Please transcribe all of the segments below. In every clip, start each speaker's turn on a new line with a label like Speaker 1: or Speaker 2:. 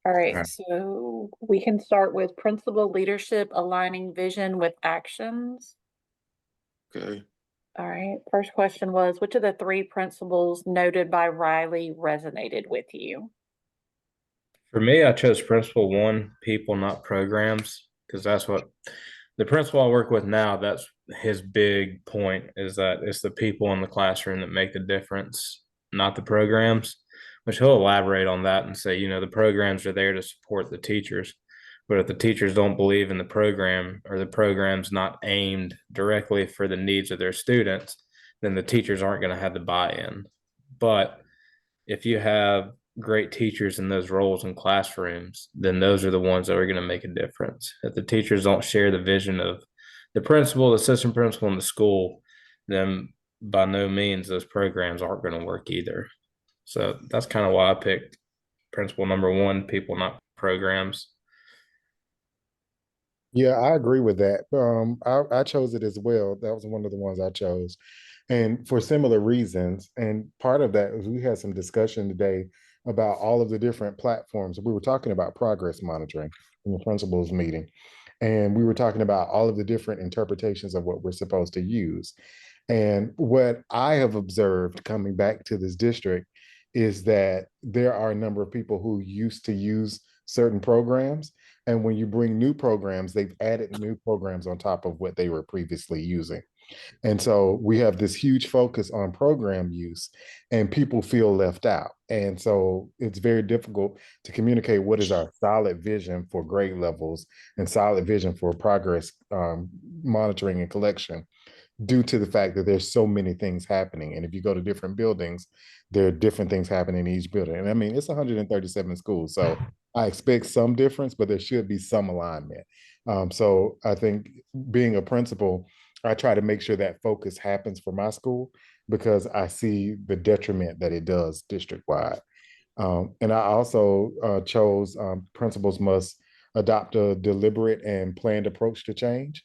Speaker 1: All
Speaker 2: All
Speaker 1: right,
Speaker 2: right.
Speaker 1: so we can start with principal leadership aligning vision with actions.
Speaker 3: Okay.
Speaker 1: All right, first question was, which of the three principles noted by Riley resonated with you?
Speaker 2: For me, I chose principle one, people, not programs, because that's what the principal I work with now, that's his big point is that it's the people in the classroom that make the difference, not the programs, which he'll elaborate on that and say, the programs are there to support the teachers. But if the teachers don't believe in the program or the program's not aimed directly for the needs of their students, then the teachers aren't going to have the buy-in. But if you have great teachers in those roles in classrooms, then those are the ones that are going to make a difference. If the teachers don't share the vision of the principal, the assistant principal in the school, then by no means those programs aren't going to work either. So that's kind of why I picked principle number one, people, not programs.
Speaker 4: Yeah, I agree with that. I chose it as well. That was one of the ones I chose, and for similar reasons. And part of that is we had some discussion today about all of the different platforms. We were talking about progress monitoring in the principals meeting, and we were talking about all of the different interpretations of what we're supposed to use. And what I have observed coming back to this district is that there are a number of people who used to use certain programs. And when you bring new programs, they've added new programs on top of what they were previously using. And so we have this huge focus on program use, and people feel left out. And so it's very difficult to communicate what is our solid vision for grade levels and solid vision for progress monitoring and collection due to the fact that there's so many things happening. And if you go to different buildings, there are different things happening in each building. And I mean, it's 137 schools. So I expect some difference, but there should be some alignment. So I think being a principal, I try to make sure that focus happens for my school because I see the detriment that it does district wide. And I also chose principals must adopt a deliberate and planned approach to change.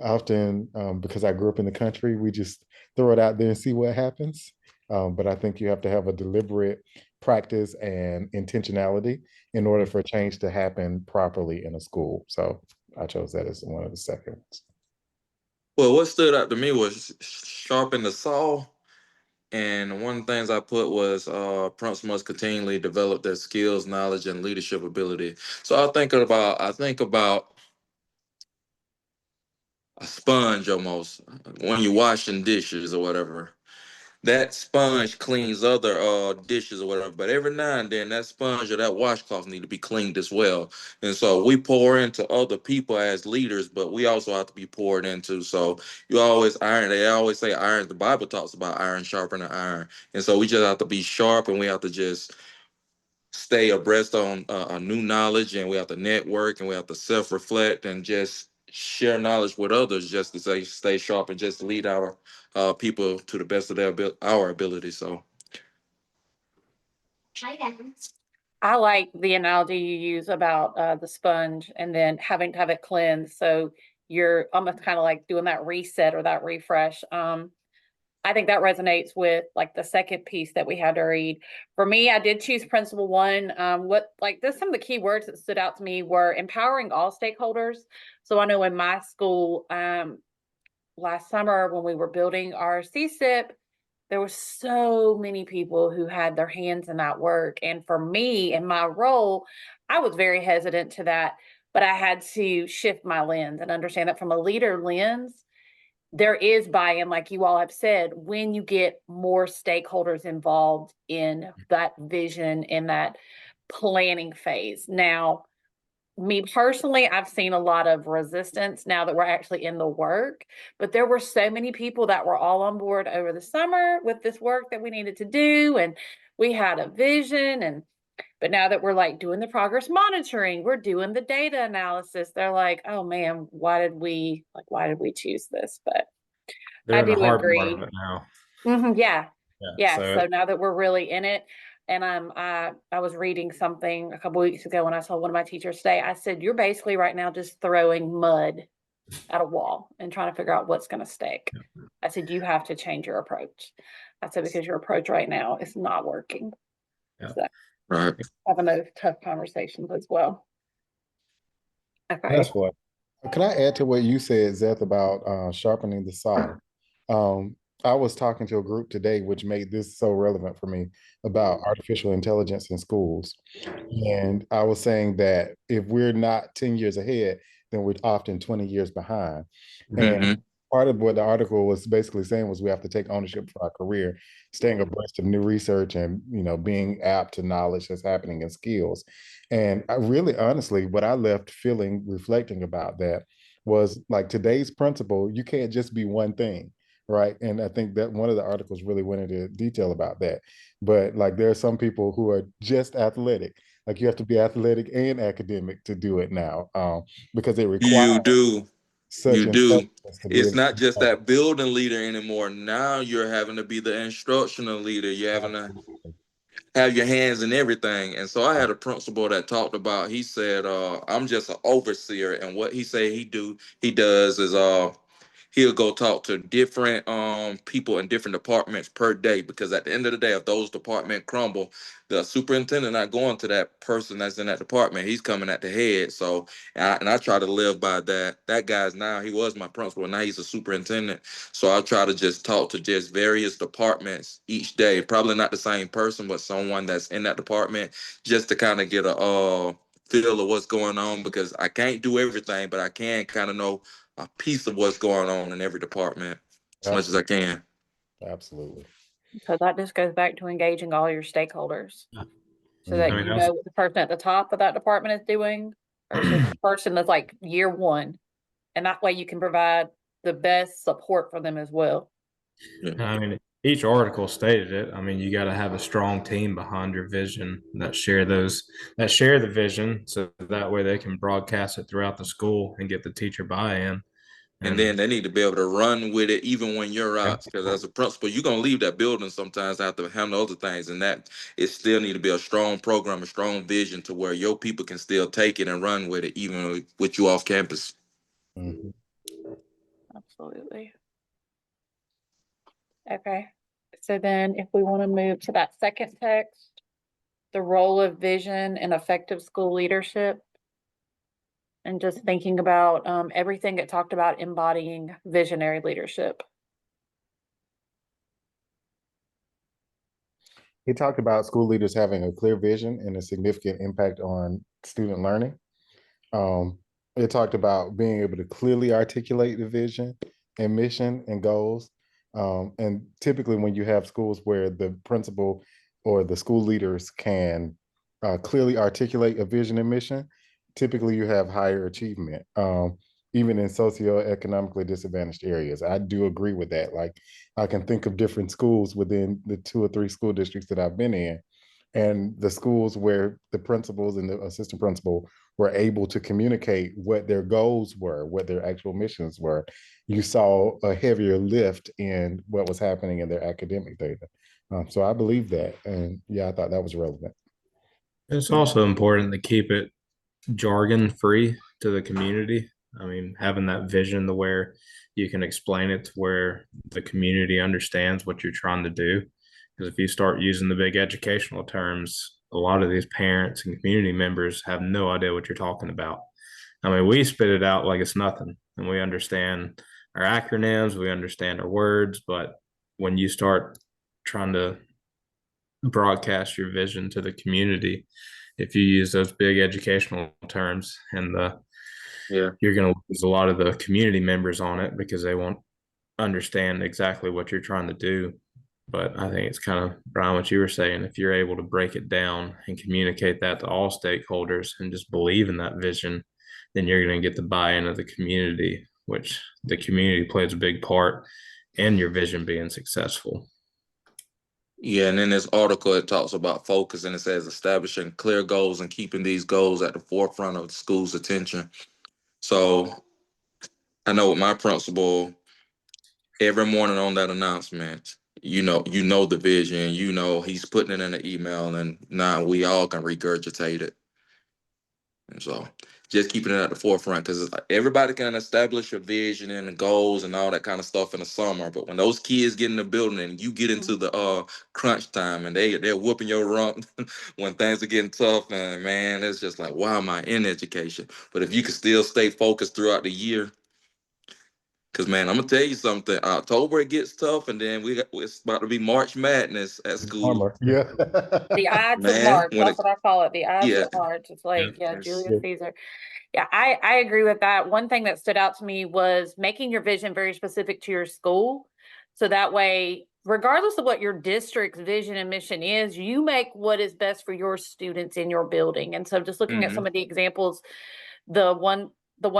Speaker 4: Often, because I grew up in the country, we just throw it out there and see what happens. But I think you have to have a deliberate practice and intentionality in order for change to happen properly in a school. So I chose that as one of the second ones.
Speaker 3: Well, what stood out to me was sharpen the saw. And one of the things I put was principals must continually develop their skills, knowledge, and leadership ability. So I think about a sponge almost when you're washing dishes or whatever. That sponge cleans other dishes or whatever, but every now and then that sponge or that washcloth need to be cleaned as well. And so we pour into other people as leaders, but we also have to be poured into. So you always iron. They always say iron. The Bible talks about iron sharpening iron, and so we just have to be sharp, and we have to just stay abreast on new knowledge, and we have to network, and we have to self-reflect, and just share knowledge with others, just to say stay sharp and just lead our people to the best of our ability. So
Speaker 1: I like the analogy you use about the sponge and then having to have it cleansed. So you're almost kind of like doing that reset or that refresh. I think that resonates with like the second piece that we had to read. For me, I did choose principle one. Some of the key words that stood out to me were empowering all stakeholders. So I know in my school, last summer when we were building our CSIP, there were so many people who had their hands in that work. And for me in my role, I was very hesitant to that, but I had to shift my lens and understand that from a leader lens, there is buy-in, like you all have said, when you get more stakeholders involved in that vision, in that planning phase. Now, me personally, I've seen a lot of resistance now that we're actually in the work, but there were so many people that were all on board over the summer with this work that we needed to do. And we had a vision. But now that we're like doing the progress monitoring, we're doing the data analysis. They're like, oh man, why did we choose this? But
Speaker 2: They're
Speaker 1: I
Speaker 2: in the
Speaker 1: do
Speaker 2: hard part of
Speaker 1: agree.
Speaker 2: it now.
Speaker 1: Yeah.
Speaker 2: Yeah.
Speaker 1: Yeah.
Speaker 2: So
Speaker 1: So now that we're really in it, and I was reading something a couple weeks ago when I told one of my teachers today, I said, you're basically right now just throwing mud at a wall and trying to figure out what's going to stick. I said, you have to change your approach. I said, because your approach right now is not working.
Speaker 2: yeah.
Speaker 1: So,
Speaker 3: Right.
Speaker 1: having those tough conversations as well. Okay.
Speaker 2: That's what.
Speaker 4: Can I add to what you said, Zeth, about sharpening the saw? Um, I was talking to a group today, which made this so relevant for me about artificial intelligence in schools. And I was saying that if we're not 10 years ahead, then we're often 20 years behind. And
Speaker 3: Hmm.
Speaker 4: part of what the article was basically saying was we have to take ownership for our career, staying abreast of new research and, being apt to knowledge that's happening in skills. And I really, honestly, what I left feeling, reflecting about that was like today's principal, you can't just be one thing, right? And I think that one of the articles really went into detail about that. But like there are some people who are just athletic. Like you have to be athletic and academic to do it now, because it
Speaker 3: You
Speaker 4: requires
Speaker 3: do.
Speaker 4: such
Speaker 3: You do.
Speaker 4: intelligence to be
Speaker 3: It's
Speaker 4: able
Speaker 3: not just
Speaker 4: to.
Speaker 3: that building leader anymore. Now you're having to be the instructional leader. You're having to
Speaker 4: Absolutely.
Speaker 3: have your hands in everything. And so I had a principal that talked about, he said, I'm just an overseer. And what he said he does is he'll go talk to different people in different departments per day, because at the end of the day, if those departments crumble, the superintendent not going to that person that's in that department. He's coming at the head. So and I try to live by that. That guy's now, he was my principal, now he's a superintendent. So I try to just talk to just various departments each day. Probably not the same person, but someone that's in that department, just to kind of get a feel of what's going on, because I can't do everything, but I can kind of know a piece of what's going on in every department as much as I
Speaker 4: Absolutely.
Speaker 3: can.
Speaker 4: Absolutely.
Speaker 1: So that just goes back to engaging all your stakeholders so
Speaker 2: I
Speaker 1: that
Speaker 2: mean,
Speaker 1: you
Speaker 2: that's
Speaker 1: know what the person at the top of that department is doing versus the person that's like year one. And that way you can provide the best support for them as well.
Speaker 2: I mean, each article stated it. I mean, you got to have a strong team behind your vision that share the vision, so that way they can broadcast it throughout the school and get the teacher buy-in.
Speaker 3: And
Speaker 2: And
Speaker 3: then they need to be able to run with it even when you're
Speaker 2: yeah,
Speaker 3: out. Because as a principal, you're gonna leave that building sometimes, have to handle other things. And that it still need to be a strong program, a strong vision to where your people can still take it and run with it, even with you off campus.
Speaker 4: Mhm.
Speaker 1: Absolutely. Okay. So then if we want to move to that second text, the role of vision and effective school leadership. And just thinking about everything it talked about embodying visionary leadership.
Speaker 4: He talked about school leaders having a clear vision and a significant impact on student learning. Um, it talked about being able to clearly articulate the vision and mission and goals. And typically, when you have schools where the principal or the school leaders can clearly articulate a vision and mission, typically you have higher achievement, even in socioeconomically disadvantaged areas. I do agree with that. Like, I can think of different schools within the 2 or 3 school districts that I've been in, and the schools where the principals and the assistant principal were able to communicate what their goals were, what their actual missions were, you saw a heavier lift in what was happening in their academic data. So I believe that. And yeah, I thought that was relevant.
Speaker 2: it's also important to keep it jargon free to the community. I mean, having that vision to where you can explain it to where the community understands what you're trying to do. Because if you start using the big educational terms, a lot of these parents and community members have no idea what you're talking about. I mean, we spit it out like it's nothing, and we understand our acronyms, we understand our words, but when you start trying to broadcast your vision to the community, if you use those big educational terms, and
Speaker 3: Yeah.
Speaker 2: you're going to lose a lot of the community members on it because they won't understand exactly what you're trying to do. But I think it's kind of, Brian, what you were saying. If you're able to break it down and communicate that to all stakeholders and just believe in that vision, then you're going to get the buy-in of the community, which the community plays a big part in your vision being successful.
Speaker 3: Yeah, and in this article, it talks about focus, and it says establishing clear goals and keeping these goals at the forefront of the school's attention. So I know with my principal, every morning on that announcement, you know the vision, he's putting it in an email, and now we all can regurgitate it. And so just keeping it at the forefront, because everybody can establish a vision and the goals and all that kind of stuff in the summer, but when those kids get in the building and you get into the crunch time and they're whooping your rump when things are getting tough, and man, it's just like, why am I in education? But if you can still stay focused throughout the year, because man, I'm gonna tell you something. October it gets tough, and then it's about to be March Madness at school.
Speaker 4: Armor. Yeah.
Speaker 1: The Ides of
Speaker 3: Man,
Speaker 1: March,
Speaker 3: when
Speaker 1: that's
Speaker 3: it
Speaker 1: what I call it, the Ides
Speaker 3: yeah,
Speaker 1: of March. It's like, yeah,
Speaker 3: it's-
Speaker 1: Julius Caesar. Yeah, I agree with that. One thing that stood out to me was making your vision very specific to your school. So that way, regardless of what your district's vision and mission is, you make what is best for your students in your building. And so just looking at some of the examples, the one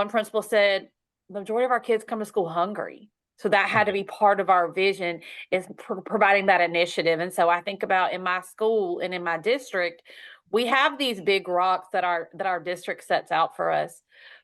Speaker 1: principal said, the majority of our kids come to school hungry. So that had to be part of our vision, is providing that initiative. And so I think about in my school and in my district, we have these big rocks that our district sets out for us,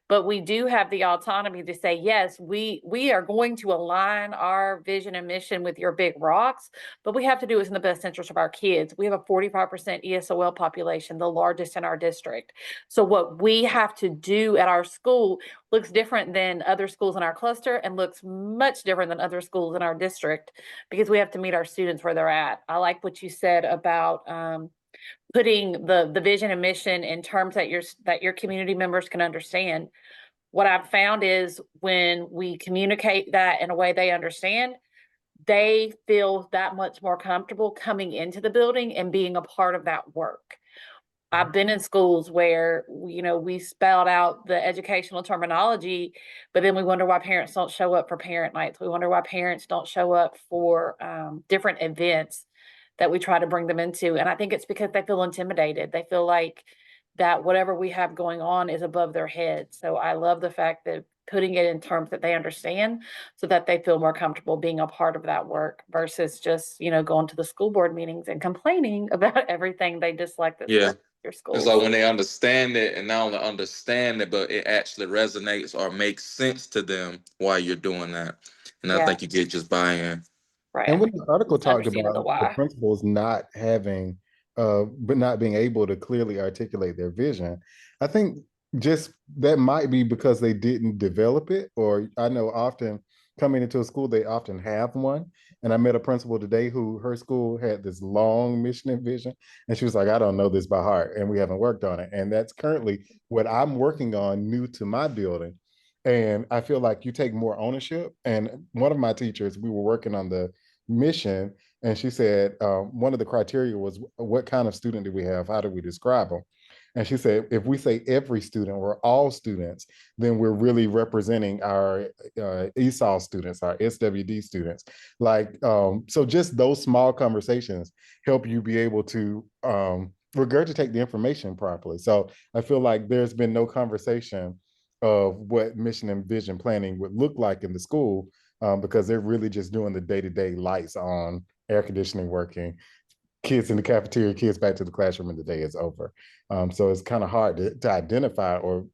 Speaker 1: but we do have the autonomy to say, yes, we are going to align our vision and mission with your big rocks, but we have to do it in the best interest of our kids. We have a 45% ESOL population, the largest in our district. So what we have to do at our school looks different than other schools in our cluster and looks much different than other schools in our district, because we have to meet our students where they're at. I like what you said about putting the vision and mission in terms that your community members can understand. What I've found is when we communicate that in a way they understand, they feel that much more comfortable coming into the building and being a part of that work. I've been in schools where, we spelled out the educational terminology, but then we wonder why parents don't show up for parent nights. We wonder why parents don't show up for different events that we try to bring them into. And I think it's because they feel intimidated. They feel like that whatever we have going on is above their head. So I love the fact that putting it in terms that they understand, so that they feel more comfortable being a part of that work versus just, going to the school board meetings and complaining about everything they dislike that's
Speaker 3: yeah.
Speaker 1: your school.
Speaker 3: It's like when they understand it, and not only understand it, but it actually resonates or makes sense to them why you're doing that. And I
Speaker 1: Yeah.
Speaker 3: think you get just buy-in.
Speaker 1: Right.
Speaker 4: And when the article
Speaker 1: It's
Speaker 4: talked
Speaker 1: understanding
Speaker 4: about
Speaker 1: the
Speaker 4: the
Speaker 1: why.
Speaker 4: principals not having, but not being able to clearly articulate their vision, I think just that might be because they didn't develop it. Or I know often coming into a school, they often have one. And I met a principal today who her school had this long mission and vision, and she was like, I don't know this by heart, and we haven't worked on it. And that's currently what I'm working on new to my building. And I feel like you take more ownership. And one of my teachers, we were working on the mission, and she said one of the criteria was, what kind of student do we have, how do we describe them? And she said, if we say every student or all students, then we're really representing our ESOL students, our SWD students. So just those small conversations help you be able to regurgitate the information properly. So I feel like there's been no conversation of what mission and vision planning would look like in the school, because they're really just doing the day-to-day lights on, air conditioning working, kids in the cafeteria, kids back to the classroom, and the day is over. So it's kind of hard to identify or,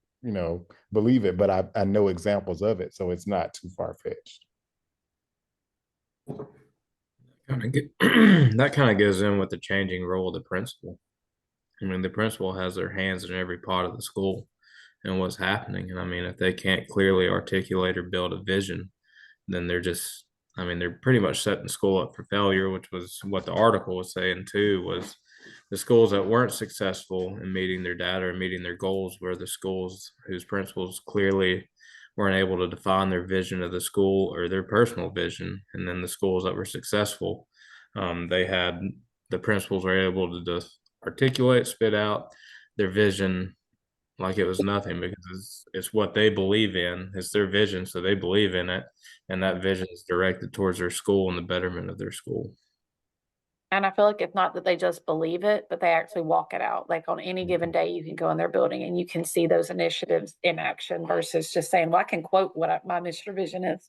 Speaker 4: believe it, but I know examples of it, so it's not too far-fetched.
Speaker 2: That kind of goes in with the changing role of the principal. I mean, the principal has their hands in every part of the school and what's happening. And I mean, if they can't clearly articulate or build a vision, then they're pretty much setting school up for failure, which was what the article was saying too, was the schools that weren't successful in meeting their data or meeting their goals were the schools whose principals clearly weren't able to define their vision of the school or their personal vision. And then the schools that were successful, the principals were able to just articulate, spit out their vision like it was nothing, because it's what they believe in. It's their vision, so they believe in it, and that vision is directed towards their school and the betterment of their school.
Speaker 1: And I feel like it's not that they just believe it, but they actually walk it out. Like on any given day, you can go in their building and you can see those initiatives in action versus just saying, well, I can quote what my mission or vision is.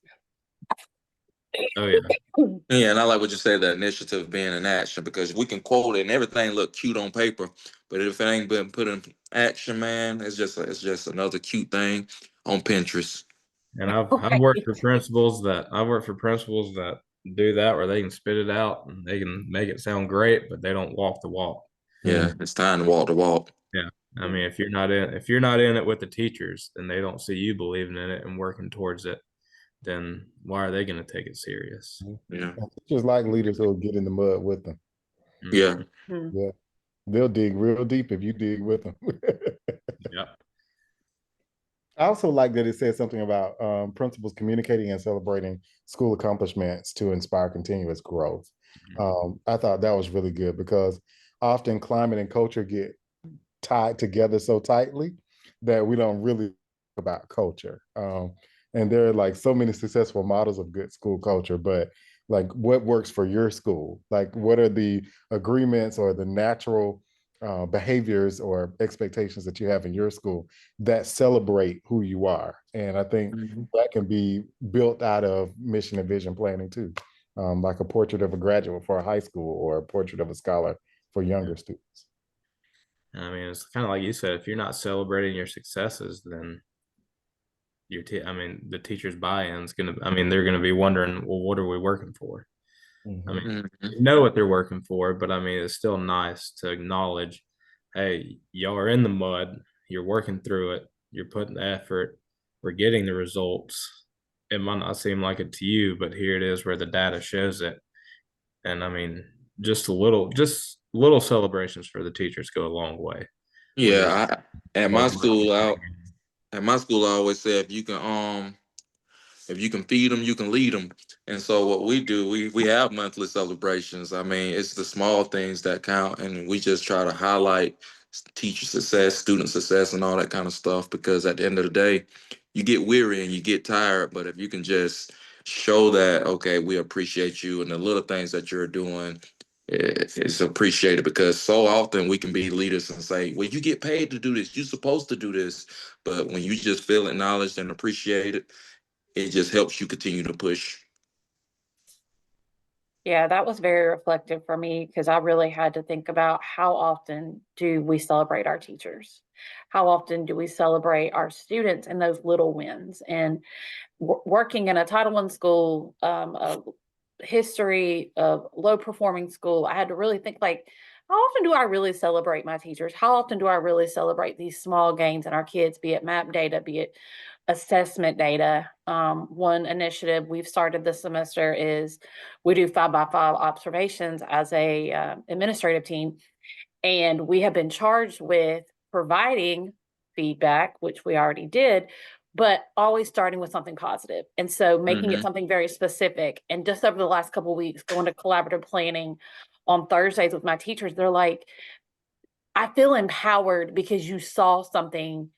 Speaker 2: Oh yeah.
Speaker 3: Yeah, and I like what you said, the initiative being in action, because we can quote it and everything look cute on paper, but if it ain't been put in action, man, it's just another cute thing on Pinterest.
Speaker 2: And I've worked for principals that do that, where they can spit it out and they can make it sound great, but they don't walk the walk.
Speaker 3: Yeah, it's time to walk the walk.
Speaker 2: Yeah. I mean, if you're not in it with the teachers, then they don't see you believing in it and working towards it, then why are they going to take it serious?
Speaker 3: Yeah.
Speaker 4: Just like leaders who'll get in the mud with them.
Speaker 3: Yeah.
Speaker 1: Hmm.
Speaker 4: Yeah. They'll dig real deep if you dig with them.
Speaker 2: Yeah.
Speaker 4: I also like that it says something about principals communicating and celebrating school accomplishments to inspire continuous growth. I thought that was really good because often climate and culture get tied together so tightly that we don't really talk about culture. And there are like so many successful models of good school culture, but like what works for your school? Like what are the agreements or the natural behaviors or expectations that you have in your school that celebrate who you are? And I think
Speaker 3: Mhm.
Speaker 4: that can be built out of mission and vision planning too, like a portrait of a graduate for a high school or a portrait of a scholar for younger students.
Speaker 2: I mean, it's kind of like you said, if you're not celebrating your successes, then I mean, the teacher's buy-in is gonna, I mean, they're gonna be wondering, well, what are we working for? I mean,
Speaker 4: Mhm.
Speaker 3: Mhm.
Speaker 2: you know what they're working for, but I mean, it's still nice to acknowledge, hey, y'all are in the mud, you're working through it, you're putting the effort, we're getting the results. It might not seem like it to you, but here it is where the data shows it. And I mean, just little celebrations for the teachers go a long way. Whether
Speaker 3: Yeah. At my school, I always say if you can feed them, you can lead them. And so what we do, we have monthly celebrations. I mean, it's the small things that count, and we just try to highlight teacher success, student success, and all that kind of stuff. Because at the end of the day, you get weary and you get tired, but if you can just show that, okay, we appreciate you and the little things that you're doing. It's appreciated because so often we can be leaders and say, well, you get paid to do this. You're supposed to do this. But when you just feel acknowledged and appreciated, it just helps you continue to push.
Speaker 1: Yeah, that was very reflective for me because I really had to think about how often do we celebrate our teachers? How often do we celebrate our students and those little wins? And working in a Title I school, a history of low performing school, I had to really think like, how often do I really celebrate my teachers? How often do I really celebrate these small gains in our kids, be it map data, be it assessment data? One initiative we've started this semester is we do 5x5 observations as a administrative team, and we have been charged with providing feedback, which we already did, but always starting with something positive. And so making it
Speaker 3: Hmm.
Speaker 1: something very specific. And just over the last couple of weeks, going to collaborative planning on Thursdays with my teachers, they're like, I feel empowered because you saw something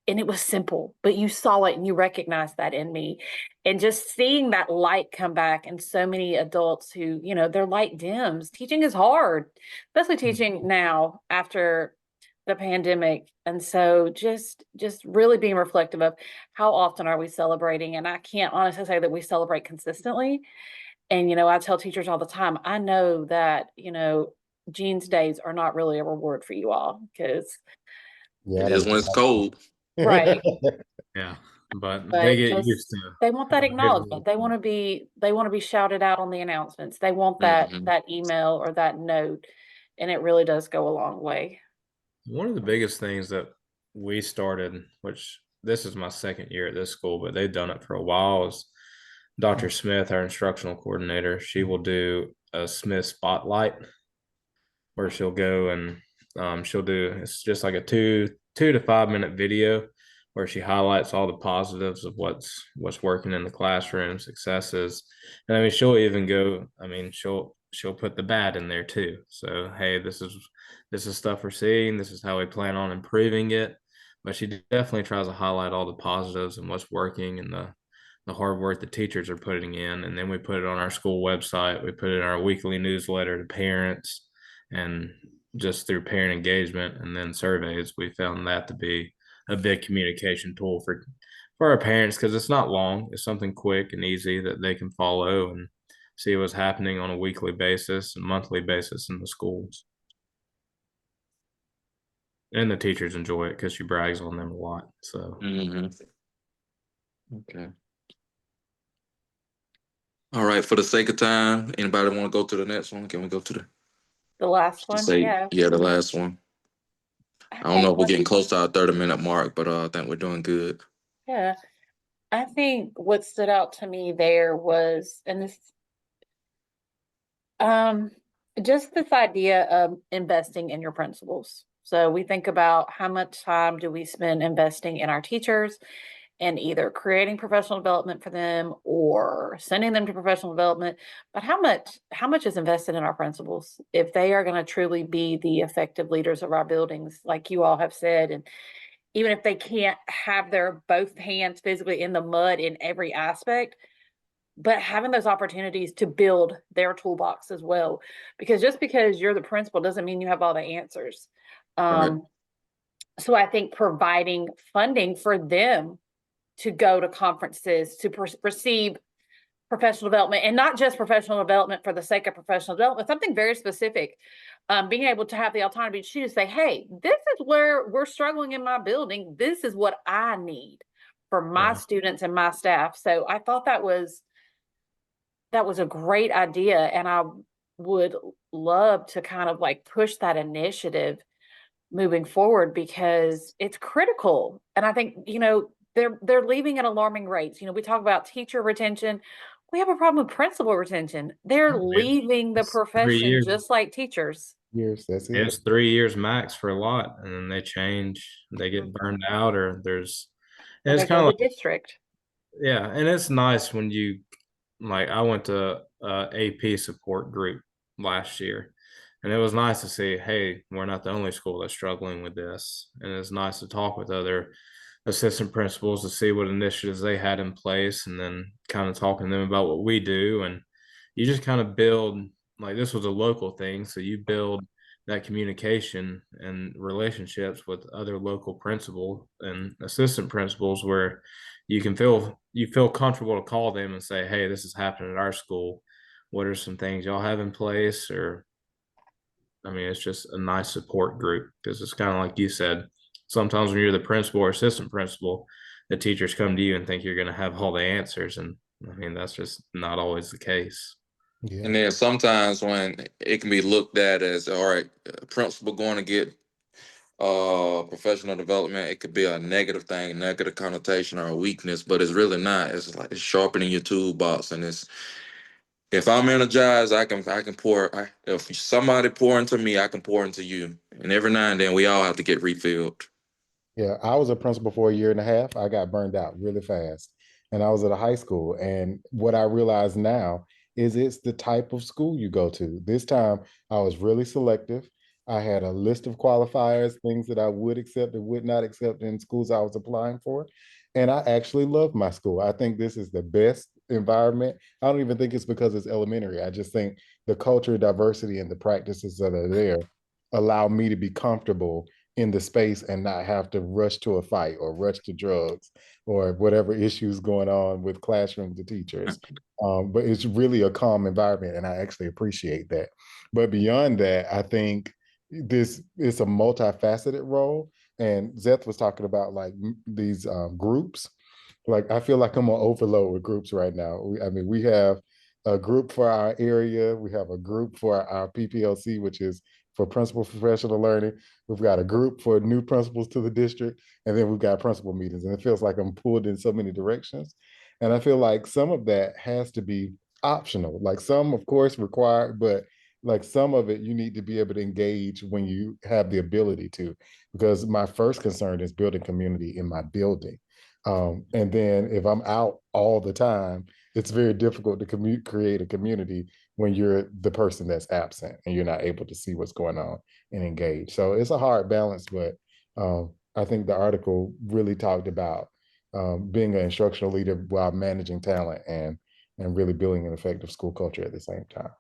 Speaker 1: and it was simple, but you saw it and you recognized that in me. And just seeing that light come back in so many adults who, their light dims. Teaching is hard, especially teaching now after the pandemic. And so just really being reflective of how often are we celebrating? And I can't honestly say that we celebrate consistently. And I tell teachers all the time, I know that, Jean's days are not really a reward for you all because
Speaker 4: Yeah,
Speaker 3: It
Speaker 4: I
Speaker 3: is
Speaker 4: don't
Speaker 3: when it's cold.
Speaker 1: right.
Speaker 2: yeah, but they
Speaker 1: But
Speaker 2: get used
Speaker 1: just
Speaker 2: to
Speaker 1: they want that
Speaker 2: behavioral.
Speaker 1: acknowledgement. They want to be shouted out on the announcements. They want that
Speaker 3: Hmm.
Speaker 1: that email or that note, and it really does go a long way.
Speaker 2: One of the biggest things that we started, which this is my second year at this school, but they've done it for a while, is Dr. Smith, our instructional coordinator. She will do a Smith spotlight where she'll go and she'll do it's just like a 2 to 5 minute video where she highlights all the positives of what's working in the classroom, successes, and I mean she'll even go. I mean she'll put the bad in there too. So hey, this is stuff we're seeing. This is how we plan on improving it. But she definitely tries to highlight all the positives and what's working and the hard work the teachers are putting in. And then we put it on our school website. We put it in our weekly newsletter to parents and just through parent engagement and then surveys, we found that to be a big communication tool for our parents because it's not long. It's something quick and easy that they can follow and see what's happening on a weekly basis and monthly basis in the schools. And the teachers enjoy it because she brags on them a lot. So
Speaker 3: Hmm. Okay. All right. For the sake of time, anybody want to go to the next one? Can we go to
Speaker 1: The last
Speaker 3: to
Speaker 1: one,
Speaker 3: say
Speaker 1: yeah.
Speaker 3: yeah, the last one? I don't
Speaker 1: Hey,
Speaker 3: know if we're getting close to our 30-minute mark, but I think we're doing good.
Speaker 1: yeah, I think what stood out to me there was, and this, um, just this idea of investing in your principals. So we think about how much time do we spend investing in our teachers and either creating professional development for them or sending them to professional development, but how much is invested in our principals if they are going to truly be the effective leaders of our buildings, like you all have said, and even if they can't have their both hands physically in the mud in every aspect, but having those opportunities to build their toolbox as well. Because just because you're the principal doesn't mean you have all the answers.
Speaker 3: Right.
Speaker 1: So I think providing funding for them to go to conferences, to receive professional development, and not just professional development for the sake of professional development, something very specific. Being able to have the autonomy to choose, say, hey, this is where we're struggling in my building. This is what I need for my
Speaker 2: Yeah.
Speaker 1: students and my staff. So I thought that was a great idea. And I would love to kind of like push that initiative moving forward because it's critical. And I think, they're leaving at alarming rates. We talk about teacher retention. We have a problem with principal retention. They're leaving the
Speaker 2: It's 3 years.
Speaker 1: profession just like teachers.
Speaker 4: Years, that's it.
Speaker 2: It's 3 years max for a lot, and then they change, they get burned out, or there's, and
Speaker 1: Or
Speaker 2: it's
Speaker 1: they
Speaker 2: kind
Speaker 1: go
Speaker 2: of
Speaker 1: to
Speaker 2: like,
Speaker 1: district.
Speaker 2: yeah, and it's nice when you, like, I went to AP support group last year, and it was nice to see, hey, we're not the only school that's struggling with this, and it's nice to talk with other assistant principals to see what initiatives they had in place, and then kind of talking to them about what we do, and you just kind of build, like, this was a local thing, so you build that communication and relationships with other local principal and assistant principals where you feel comfortable to call them and say, hey, this is happening at our school, what are some things y'all have in place? Or, I mean, it's just a nice support group, because it's kind of like you said, sometimes when you're the principal or assistant principal, the teachers come to you and think you're going to have all the answers, and I mean, that's just not always the case.
Speaker 4: Yeah.
Speaker 3: And then sometimes when it can be looked at as, all right, principal going to get professional development, it could be a negative thing, negative connotation or a weakness, but it's really not. It's like it's sharpening your toolbox, and it's, if I'm energized, I can pour. If somebody pour into me, I can pour into you, and every now and then we all have to get refilled.
Speaker 4: Yeah, I was a principal for a year and a half. I got burned out really fast. And I was at a high school. And what I realize now is it's the type of school you go to. This time I was really selective. I had a list of qualifiers, things that I would accept and would not accept in schools I was applying for. And I actually love my school. I think this is the best environment. I don't even think it's because it's elementary. I just think the culture, diversity, and the practices that are there allow me to be comfortable in the space and not have to rush to a fight or rush to drugs or whatever issues going on with classrooms and teachers. But it's really a calm environment, and I actually appreciate that. But beyond that, I think this is a multifaceted role. And Zeth was talking about like these groups. Like I feel like I'm on overload with groups right now. I mean, we have a group for our area. We have a group for our PPLC, which is for principal professional learning. We've got a group for new principals to the district, and then we've got principal meetings. And it feels like I'm pulled in so many directions. And I feel like some of that has to be optional. Like some, of course, required, but like some of it you need to be able to engage when you have the ability to. Because my first concern is building community in my building. And then if I'm out all the time, it's very difficult to create a community when you're the person that's absent and you're not able to see what's going on and engage. So it's a hard balance, but I think the article really talked about being an instructional leader while managing talent and really building an effective school culture at the same time.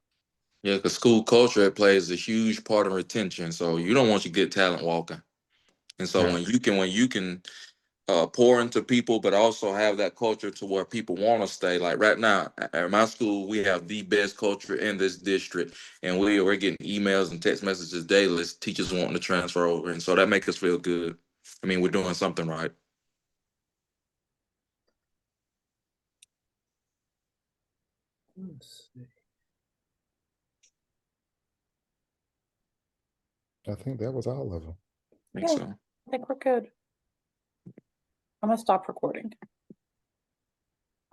Speaker 3: Yeah, because school culture, it plays a huge part in retention. So you don't want your good talent walking. And so
Speaker 2: Yeah.
Speaker 3: when you can pour into people, but also have that culture to where people want to stay. Like right now at my school, we have the best culture in this district, and we're getting emails and text messages daily. Teachers wanting to transfer over, and so that makes us feel good. I mean, we're doing something right.
Speaker 2: Let's see.
Speaker 4: I think that was all of them.
Speaker 3: think
Speaker 1: Yeah.
Speaker 3: so.
Speaker 1: I think we're good. I'm gonna stop recording.